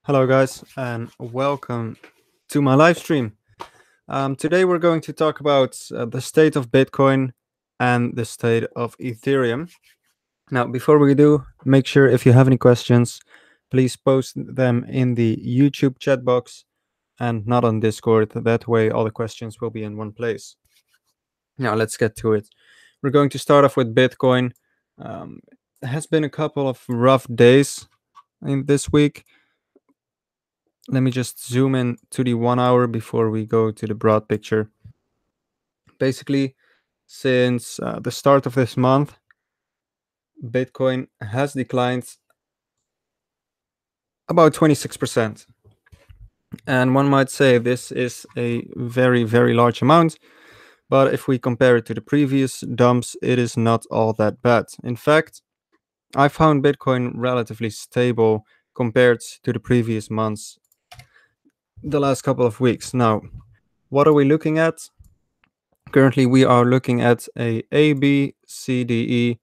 Hello guys and welcome to my live stream. Today we're going to talk about the state of Bitcoin and the state of Ethereum. Now before we do, make sure if you have any questions, please post them in the YouTube chat box and not on Discord. That way all the questions will be in one place. Now let's get to it. We're going to start off with Bitcoin. It has been a couple of rough days in this week. Let me just zoom in to the 1 hour before we go to the broad picture. Basically, since the start of this month, Bitcoin has declined about 26%. And one might say this is a very, very large amount. But if we compare it to the previous dumps, it is not all that bad. In fact, I found Bitcoin relatively stable compared to the previous months, the last couple of weeks. Now, what are we looking at? Currently, we are looking at a ABCDE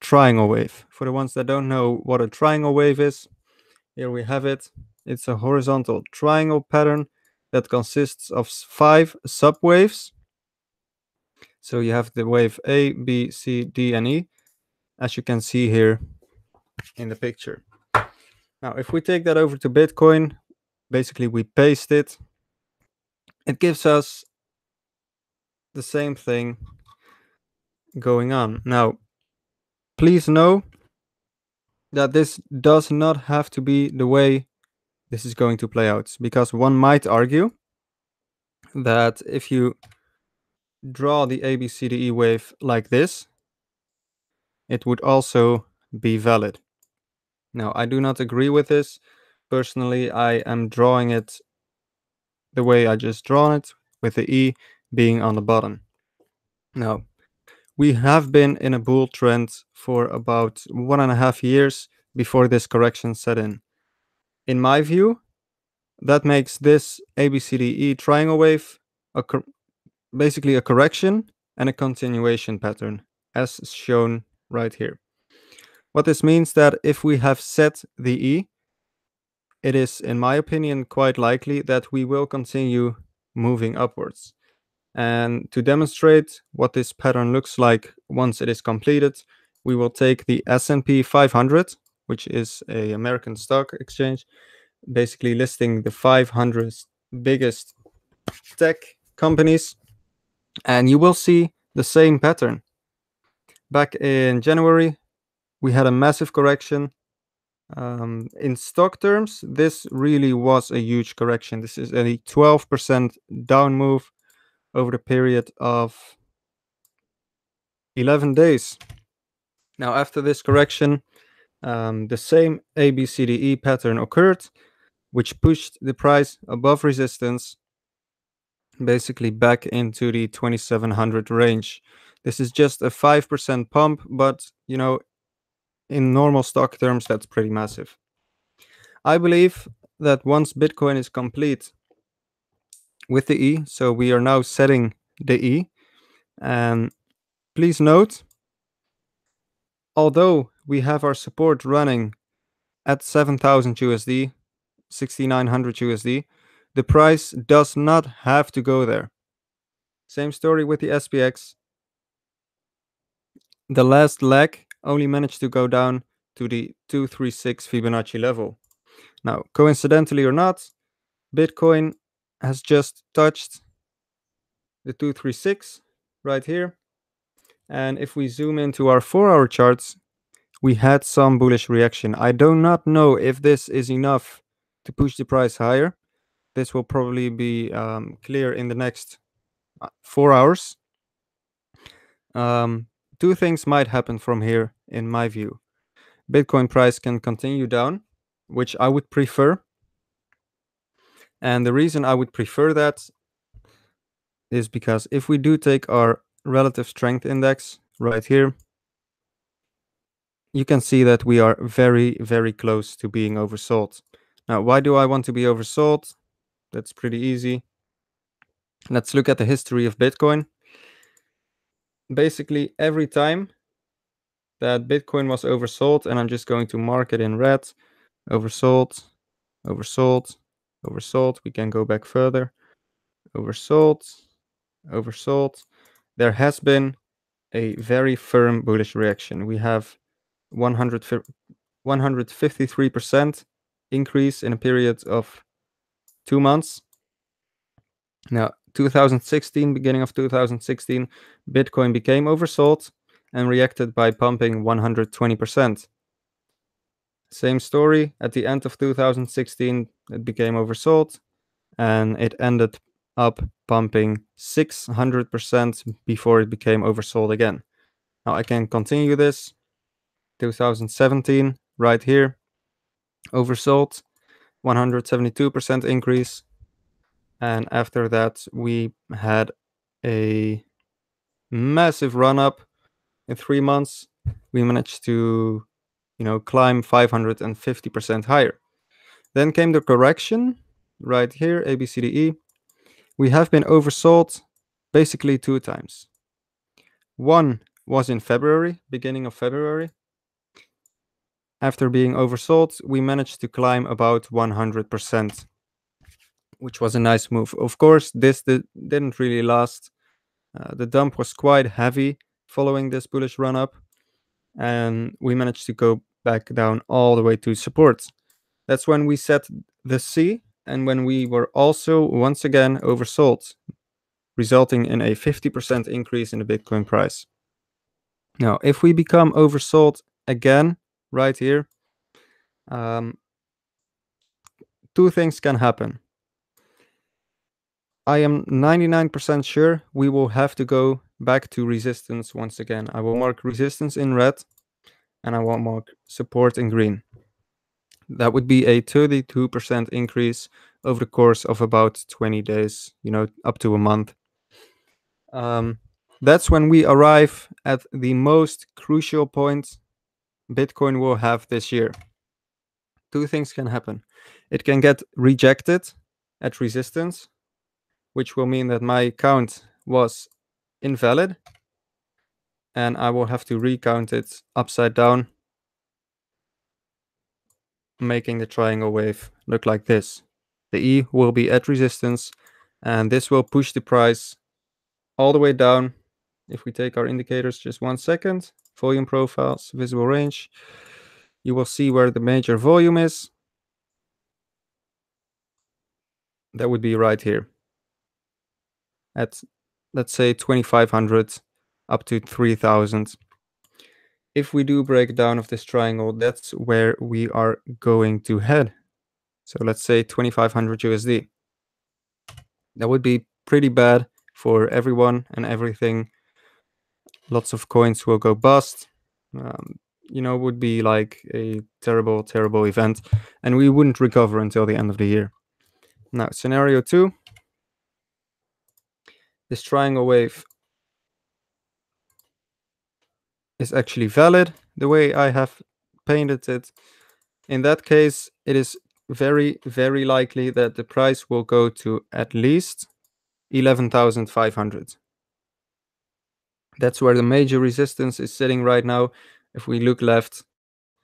triangle wave. For the ones that don't know what a triangle wave is, here we have it. It's a horizontal triangle pattern that consists of 5 subwaves. So you have the wave A, B, C, D, and E, as you can see here in the picture. Now, if we take that over to Bitcoin, basically we paste it. It gives us the same thing going on. Now, please know that this does not have to be the way this is going to play out, because one might argue that if you draw the ABCDE wave like this, it would also be valid. Now, I do not agree with this. Personally, I am drawing it the way I just drawn it, with the E being on the bottom. Now, we have been in a bull trend for about 1.5 years before this correction set in. In my view, that makes this ABCDE triangle wave basically a correction and a continuation pattern, as shown right here. What this means that if we have set the E, it is, in my opinion, quite likely that we will continue moving upwards. And to demonstrate what this pattern looks like once it is completed, we will take the S&P 500, which is an American stock exchange, basically listing the 500 biggest tech companies, and you will see the same pattern. Back in January, we had a massive correction. In stock terms, this really was a huge correction. This is a 12% down move over the period of 11 days. Now, after this correction, the same ABCDE pattern occurred, which pushed the price above resistance, basically back into the 2700 range. This is just a 5% pump, but in normal stock terms, that's pretty massive. I believe that once Bitcoin is complete with the E, so we are now setting the E, and please note, although we have our support running at 7,000 USD, 6,900 USD, the price does not have to go there. Same story with the SPX. The last leg only managed to go down to the 236 Fibonacci level. Now, coincidentally or not, Bitcoin has just touched the 236 right here. And if we zoom into our 4-hour charts, we had some bullish reaction. I do not know if this is enough to push the price higher. This will probably be clear in the next 4 hours. Two things might happen from here, in my view. Bitcoin price can continue down, which I would prefer. And the reason I would prefer that is because if we do take our relative strength index right here, you can see that we are very, very close to being oversold. Now, why do I want to be oversold? That's pretty easy. Let's look at the history of Bitcoin. Basically, every time that Bitcoin was oversold, and I'm just going to mark it in red. Oversold, oversold, oversold. We can go back further. Oversold, oversold. There has been a very firm bullish reaction. We have 153% increase in a period of 2 months. Now, 2016, beginning of 2016, Bitcoin became oversold and reacted by pumping 120%. Same story, at the end of 2016, it became oversold and it ended up pumping 600% before it became oversold again. Now I can continue this. 2017, right here, oversold, 172% increase. And after that, we had a massive run up in 3 months. We managed to, climb 550% higher. Then came the correction right here, ABCDE. We have been oversold basically 2 times. One was in February, beginning of February. After being oversold, we managed to climb about 100%, which was a nice move. Of course, this didn't really last. The dump was quite heavy following this bullish run up, and we managed to go back down all the way to support. That's when we set the C, and when we were also once again oversold, resulting in a 50% increase in the Bitcoin price. Now, if we become oversold again, right here, 2 things can happen. I am 99% sure we will have to go back to resistance once again. I will mark resistance in red, and I will mark support in green. That would be a 32% increase over the course of about 20 days, up to a month. That's when we arrive at the most crucial point Bitcoin will have this year. 2 things can happen. It can get rejected at resistance, which will mean that my count was invalid, and I will have to recount it upside down, making the triangle wave look like this. The E will be at resistance, and this will push the price all the way down. If we take our indicators, just 1 second, volume profiles, visible range, you will see where the major volume is. That would be right here at, let's say, 2,500 up to 3,000. If we do break down of this triangle, that's where we are going to head. So let's say 2,500 USD. That would be pretty bad for everyone and everything. Lots of coins will go bust. Would be like a terrible, terrible event, and we wouldn't recover until the end of the year. Now, scenario 2. This triangle wave is actually valid the way I have painted it. In that case, it is very, very likely that the price will go to at least 11,500. That's where the major resistance is sitting right now. If we look left,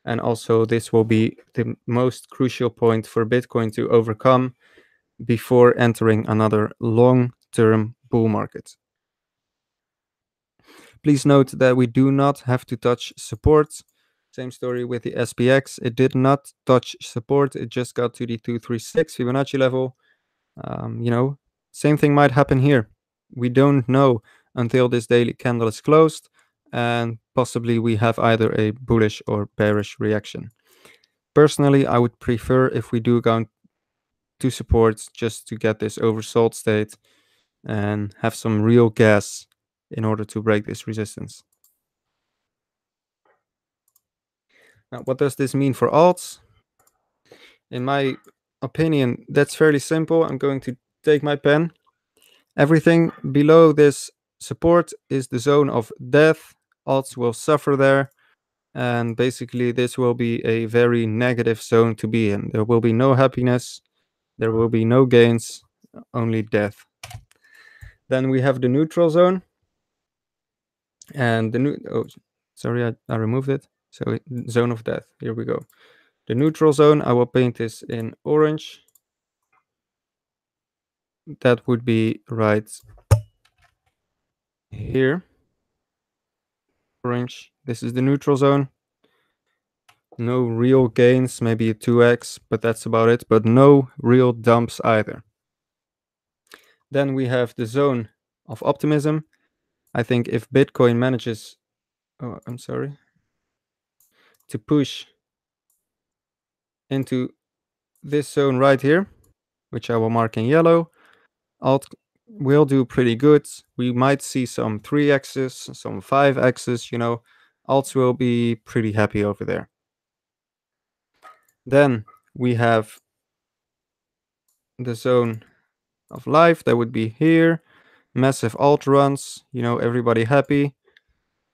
and also this will be the most crucial point for Bitcoin to overcome before entering another long-term bull market. Please note that we do not have to touch support. Same story with the SPX. It did not touch support. It just got to the 236 Fibonacci level. Same thing might happen here. We don't know until this daily candle is closed, and possibly we have either a bullish or bearish reaction. Personally, I would prefer if we do go to support just to get this oversold state and have some real gas in order to break this resistance. Now, what does this mean for alts? In my opinion, that's fairly simple. I'm going to take my pen. Everything below this support is the zone of death. Alts will suffer there. And basically, this will be a very negative zone to be in. There will be no happiness. There will be no gains, only death. Then we have the neutral zone. And Sorry, I removed it. So zone of death. Here we go. The neutral zone, I will paint this in orange. That would be right here. Orange. This is the neutral zone. No real gains, maybe a 2x, but that's about it. But no real dumps either. Then we have the zone of optimism. I think if Bitcoin manages, oh, I'm sorry, to push into this zone right here, which I will mark in yellow, alt will do pretty good. We might see some 3x's, some 5x's, alts will be pretty happy over there. Then we have the zone of life, that would be here. Massive alt runs, everybody happy.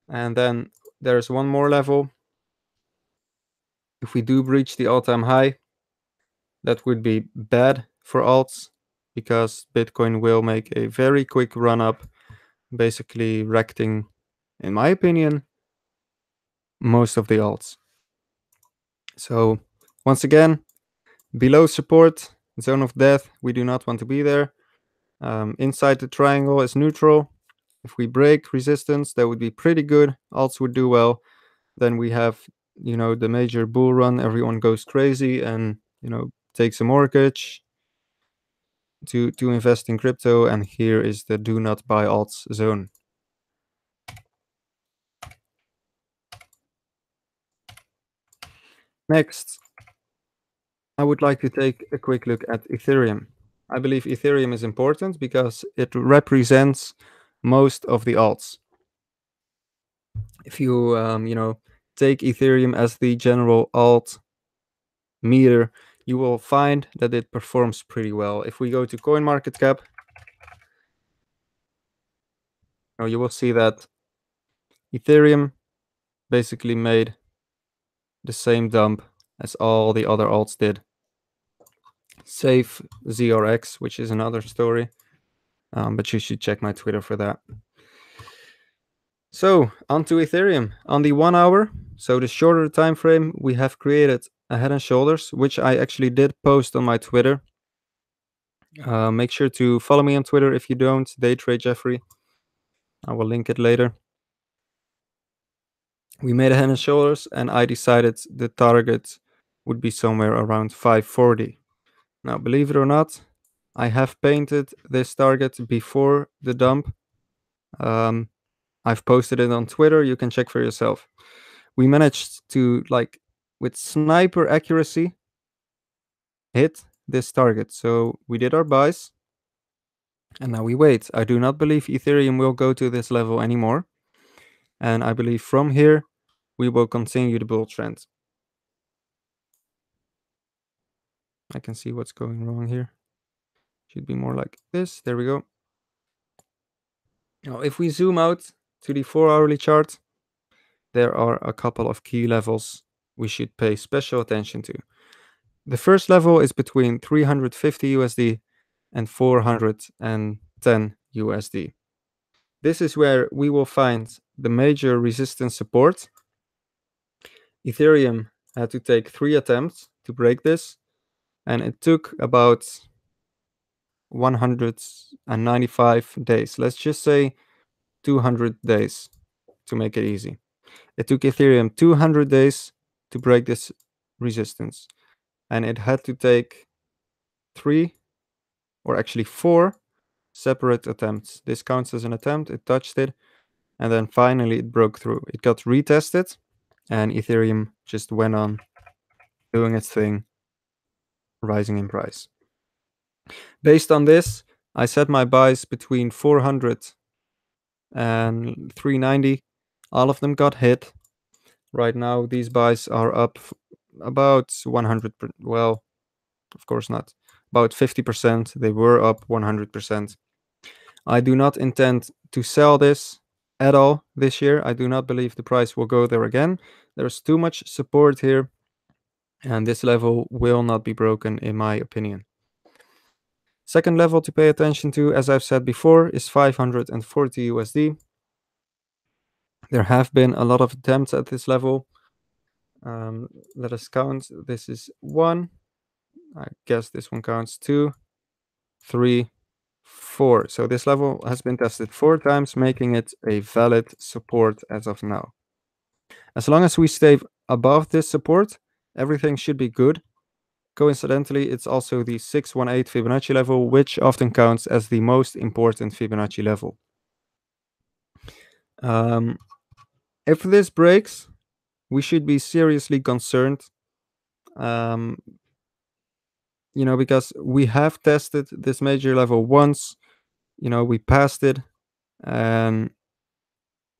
And then there's one more level. If we do breach the all-time high, that would be bad for alts because Bitcoin will make a very quick run up, basically wrecking, in my opinion, most of the alts. So once again, below support, zone of death, we do not want to be there. Inside the triangle is neutral. If we break resistance, that would be pretty good. Alts would do well. Then we have, the major bull run. Everyone goes crazy and, takes a mortgage to invest in crypto. And here is the do not buy alts zone. Next, I would like to take a quick look at Ethereum. I believe Ethereum is important because it represents most of the alts. If you, take Ethereum as the general alt meter, you will find that it performs pretty well. If we go to CoinMarketCap, you will see that Ethereum basically made the same dump as all the other alts did. Save ZRX, which is another story, but you should check my Twitter for that. So onto Ethereum. On the 1 hour, so the shorter time frame, we have created a head and shoulders, which I actually did post on my Twitter. Make sure to follow me on Twitter if you don't, Daytrade Jeffrey. I will link it later. We made a head and shoulders, and I decided the target would be somewhere around 540. Now, believe it or not, I have painted this target before the dump. I've posted it on Twitter. You can check for yourself. We managed to, with sniper accuracy, hit this target. So we did our buys, and now we wait. I do not believe Ethereum will go to this level anymore. And I believe from here, we will continue the bull trend. I can see what's going wrong here. Should be more like this. There we go. Now, if we zoom out to the 4-hourly chart, there are a couple of key levels we should pay special attention to. The first level is between 350 USD and 410 USD. This is where we will find the major resistance support. Ethereum had to take 3 attempts to break this, and it took about 195 days. Let's just say 200 days to make it easy. It took Ethereum 200 days to break this resistance, and it had to take 3 or actually 4 separate attempts. This counts as an attempt. It touched it, and then finally it broke through. It got retested, and Ethereum just went on doing its thing, rising in price. Based on this, I set my buys between 400 and 390. All of them got hit. Right now, these buys are up about 100. Well, of course not. About 50%. They were up 100%. I do not intend to sell this at all this year. I do not believe the price will go there again. There's too much support here, and this level will not be broken, in my opinion. Second level to pay attention to, as I've said before, is 540 USD. There have been a lot of attempts at this level. Let us count. This is 1. I guess this one counts 2, 3, 4. So this level has been tested 4 times, making it a valid support as of now. As long as we stay above this support, everything should be good. Coincidentally, it's also the 618 Fibonacci level, which often counts as the most important Fibonacci level. If this breaks, we should be seriously concerned, because we have tested this major level once, we passed it, and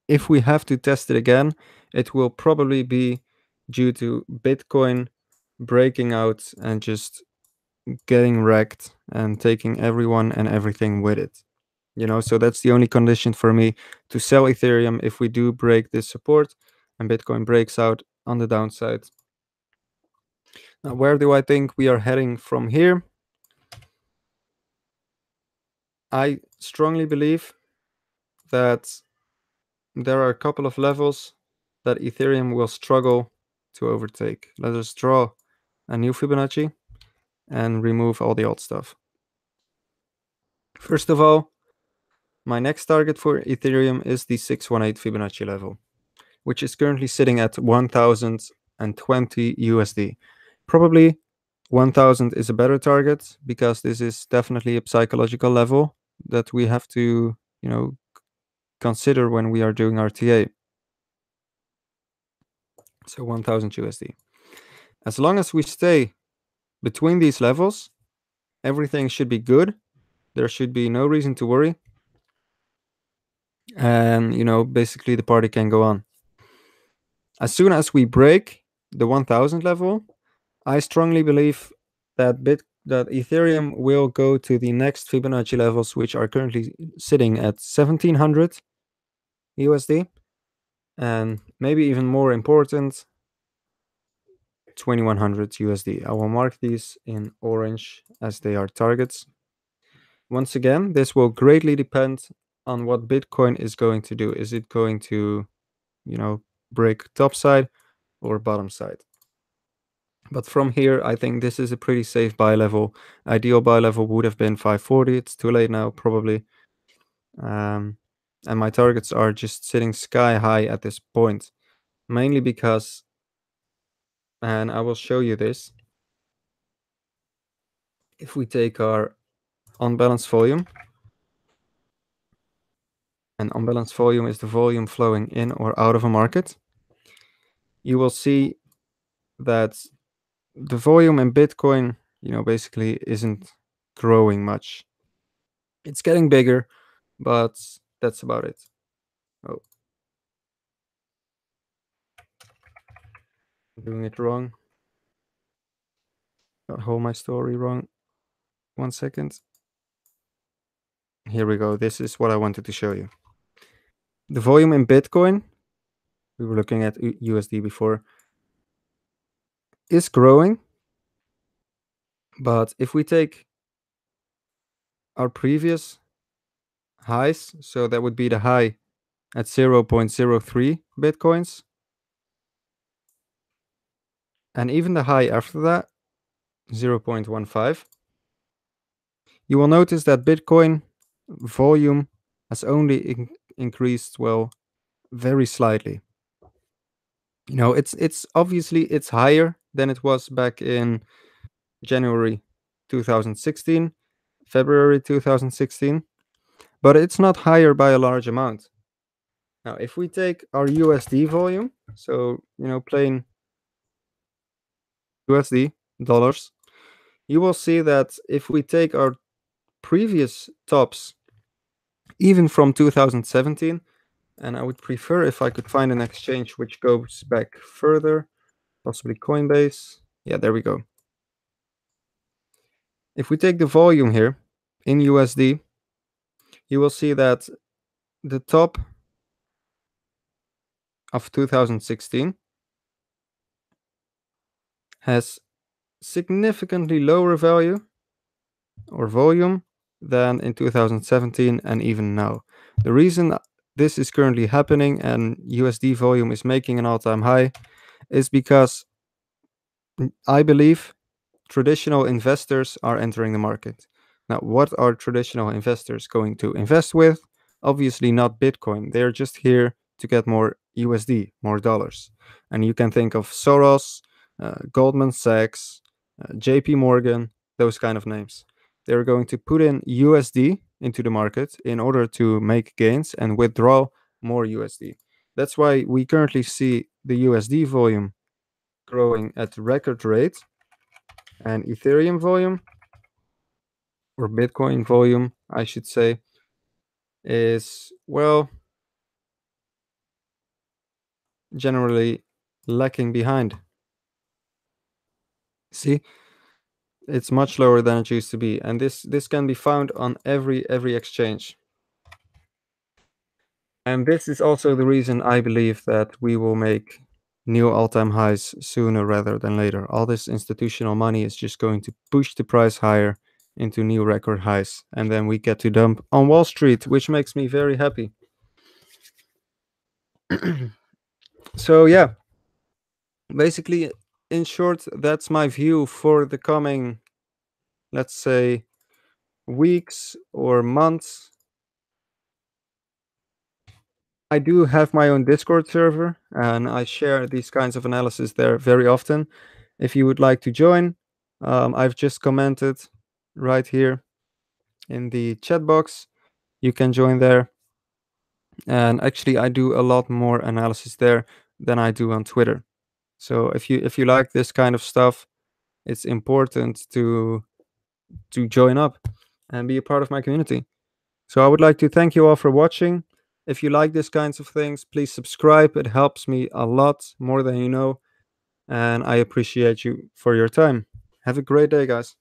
if we have to test it again, it will probably be due to Bitcoin breaking out and just getting wrecked and taking everyone and everything with it. So that's the only condition for me to sell Ethereum if we do break this support and Bitcoin breaks out on the downside. Now, where do I think we are heading from here? I strongly believe that there are a couple of levels that Ethereum will struggle to overtake. Let us draw a new Fibonacci and remove all the old stuff. First of all, my next target for Ethereum is the 618 Fibonacci level, which is currently sitting at 1020 USD. Probably 1000 is a better target because this is definitely a psychological level that we have to, consider when we are doing RTA. So 1000 USD. As long as we stay between these levels, everything should be good. There should be no reason to worry. And, basically the party can go on. As soon as we break the 1000 level, I strongly believe that Ethereum will go to the next Fibonacci levels, which are currently sitting at 1700 USD, and maybe even more important, 2100 USD. I will mark these in orange as they are targets. Once again, this will greatly depend on what Bitcoin is going to do. Is it going to, break top side or bottom side? But from here, I think this is a pretty safe buy level. Ideal buy level would have been 540. It's too late now, probably. And my targets are just sitting sky high at this point, mainly because, and I will show you this. If we take our unbalanced volume, and unbalanced volume is the volume flowing in or out of a market, you will see that the volume in Bitcoin, basically isn't growing much. It's getting bigger, but that's about it. Oh, I'm doing it wrong. Got whole my story wrong. 1 second. Here we go. This is what I wanted to show you. The volume in Bitcoin, we were looking at USD before, is growing. But if we take our previous highs, so that would be the high at 0.03 Bitcoins, and even the high after that, 0.15, you will notice that Bitcoin volume has only increased, well, very slightly. It's obviously it's higher than it was back in January 2016, February 2016, but it's not higher by a large amount. Now, if we take our USD volume, so, plain USD dollars, you will see that if we take our previous tops, even from 2017, and I would prefer if I could find an exchange which goes back further, possibly Coinbase. Yeah, there we go. If we take the volume here in USD, you will see that the top of 2016 has significantly lower value or volume than in 2017 and even now. The reason this is currently happening and USD volume is making an all-time high is because I believe traditional investors are entering the market. Now, what are traditional investors going to invest with? Obviously, not Bitcoin. They're just here to get more USD, more dollars. And you can think of Soros, Goldman Sachs, JP Morgan, those kind of names. They're going to put in USD into the market in order to make gains and withdraw more USD. That's why we currently see the USD volume growing at record rate, and Ethereum volume, or Bitcoin volume, I should say, is, well, generally lacking behind. See, it's much lower than it used to be, and this can be found on every exchange. And this is also the reason I believe that we will make new all-time highs sooner rather than later. All this institutional money is just going to push the price higher into new record highs, and then we get to dump on Wall Street, which makes me very happy. So yeah, basically, in short, that's my view for the coming, let's say, weeks or months. I do have my own Discord server and I share these kinds of analysis there very often. If you would like to join, I've just commented right here in the chat box. You can join there. And actually, I do a lot more analysis there than I do on Twitter. So if you like this kind of stuff, it's important to join up and be a part of my community. So I would like to thank you all for watching. If you like these kinds of things, please subscribe. It helps me a lot, more than you know. And I appreciate you for your time. Have a great day, guys.